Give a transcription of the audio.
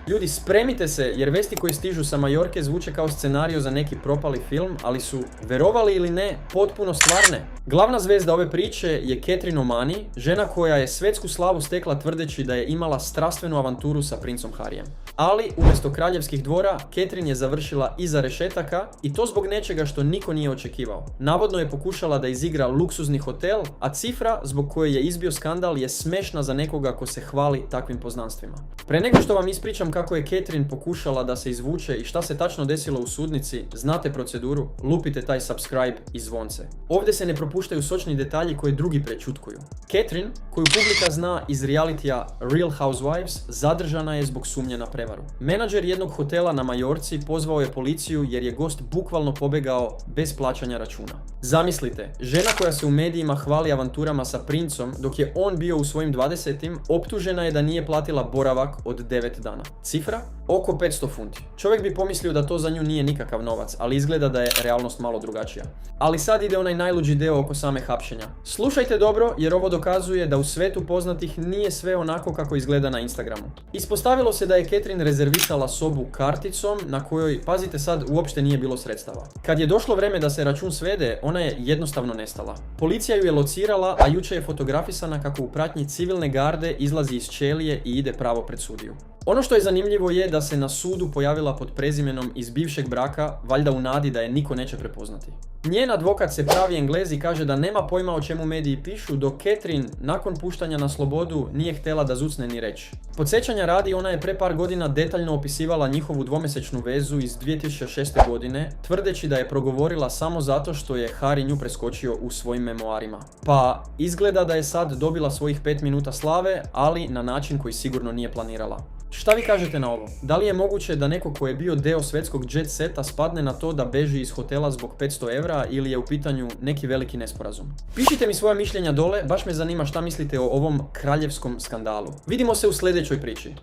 Ljudi, spremite se jer vesti koje stižu sa Majorke zvuče kao scenario za neki propali film, ali su, verovali ili ne, potpuno stvarne. Glavna zvezda ove priče je Catherine O'Mani, žena koja je svjetsku slavu stekla tvrdeći da je imala strastvenu avanturu sa princom Harryem. Ali, umjesto kraljevskih dvora, Catherine je završila iza rešetaka i to zbog nečega što niko nije očekivao. Navodno je pokušala da izigra luksuzni hotel, a cifra zbog koje je izbio skandal je smešna za nekoga ko se hvali takvim poznanstvima. Pre nego što vam ispričam kako je Catherine pokušala da se izvuče i šta se tačno desilo u sudnici, znate proceduru, lupite taj subscribe i zvonce. Ovdje se ne propuštaju sočni detalji koje drugi prečutkuju. Catherine, koju publika zna iz realitija Real Housewives, zadržana je zbog sumnje na prevaru. Menadžer jednog hotela na Majorci pozvao je policiju jer je gost bukvalno pobegao bez plaćanja računa. Zamislite, žena koja se u medijima hvali avanturama sa princom dok je on bio u svojim 20-im, optužena je da nije platila boravak od 9 dana. Cifra? Oko 500 funti. Čovjek bi pomislio da to za nju nije nikakav novac, ali izgleda da je realnost malo drugačija. Ali sad ide onaj najluđi deo oko same hapšenja. Slušajte dobro jer ovo dokazuje da u svetu poznatih nije sve onako kako izgleda na Instagramu. Ispostavilo se da je Catherine rezervisala sobu karticom na kojoj, pazite sad, uopšte nije bilo sredstava. Kad je došlo vreme da se račun svede, ona je jednostavno nestala. Policija ju je locirala, a juče je fotografisana kako u pratnji civilne garde izlazi iz ćelije i ide pravo pred sudiju. Ono što je zanimljivo je da se na sudu pojavila pod prezimenom iz bivšeg braka, valjda u nadi da je niko neće prepoznati. Njen advokat se pravi Englez i kaže da nema pojma o čemu mediji pišu, dok Catherine, nakon puštanja na slobodu, nije htjela da zucne ni reći. Podsjećanja radi, ona je pre par godina detaljno opisivala njihovu dvomjesečnu vezu iz 2006. godine, tvrdeći da je progovorila samo zato što je Harry nju preskočio u svojim memoarima. Pa, izgleda da je sad dobila svojih 5 minuta slave, ali na način koji sigurno nije planirala. Šta vi kažete na ovo? Da li je moguće da neko ko je bio deo svjetskog jet seta spadne na to da beži iz hotela zbog 500 evra ili je u pitanju neki veliki nesporazum? Pišite mi svoja mišljenja dole, baš me zanima šta mislite o ovom kraljevskom skandalu. Vidimo se u sljedećoj priči.